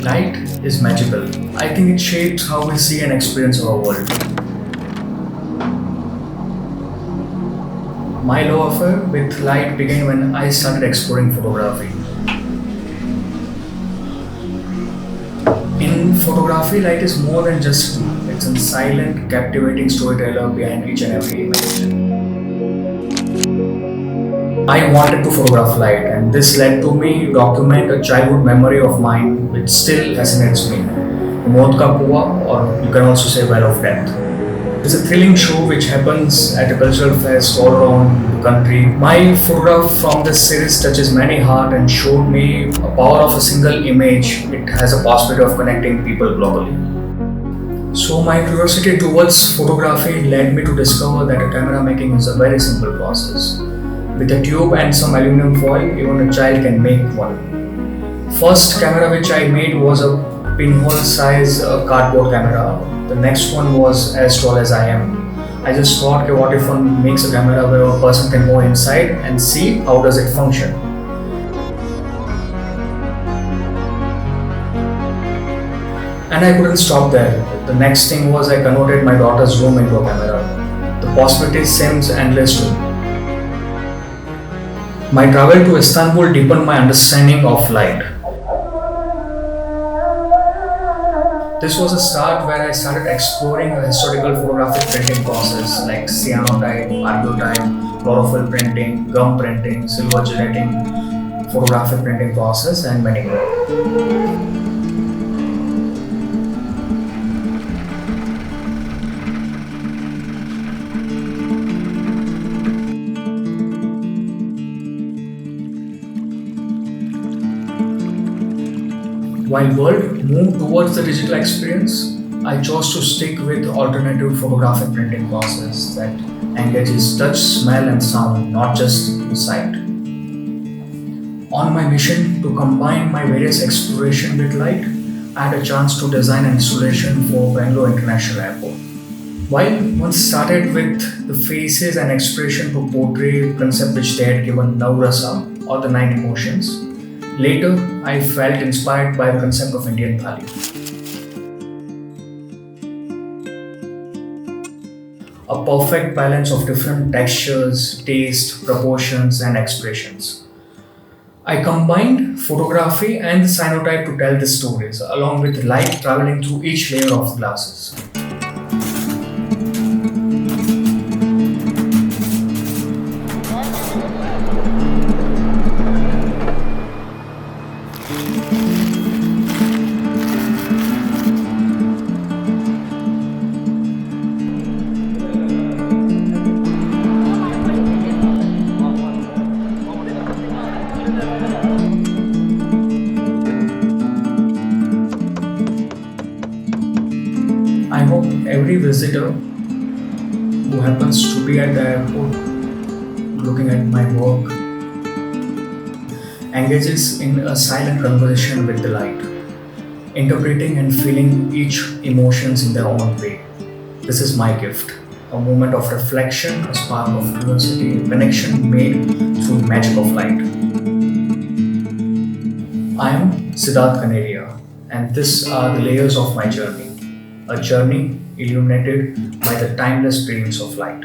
Light is magical. I think it shapes how we see and experience our world. My love affair with light began when I started exploring photography. In photography, light is more than just a tool. It's a silent, captivating storyteller behind each and every image. I wanted to photograph light, and this led to me document a childhood memory of mine which still fascinates me. Maut ka Kuwa, or you can also say Well of Death. It's a thrilling show which happens at a cultural fest all around the country. My photograph from this series touches many hearts and showed me a power of a single image. It has a possibility of connecting people globally. So my curiosity towards photography led me to discover that a camera making is a very simple process. With a tube and some aluminum foil, even a child can make one. First camera which I made was a pinhole size cardboard camera. The next one was as tall as I am. I just thought, okay, what if one makes a camera where a person can go inside and see how does it function. And I couldn't stop there. The next thing was I converted my daughter's room into a camera. The possibilities seems endless to me. My travel to Istanbul deepened my understanding of light. This was a start where I started exploring a historical photographic printing process like cyanotype, argiotype, chlorophyll printing, gum printing, silver gelating, photographic printing process, and many more. While world moved towards the digital experience, I chose to stick with alternative photographic printing process that engages touch, smell and sound, not just sight. On my mission to combine my various exploration with light, I had a chance to design an installation for Bangalore International Airport. While once started with the faces and expression to portray concept which they had given Navrasa or the nine emotions, later, I felt inspired by the concept of Indian Thali. A perfect balance of different textures, taste, proportions, and expressions. I combined photography and the cyanotype to tell the stories, along with light traveling through each layer of glasses. I hope every visitor who happens to be at the airport looking at my work engages in a silent conversation with the light, interpreting and feeling each emotions in their own way. This is my gift, a moment of reflection, a spark of curiosity, a connection made through the magic of light. I am Siddharth Kaneria, and these are the layers of my journey. A journey illuminated by the timeless brilliance of light.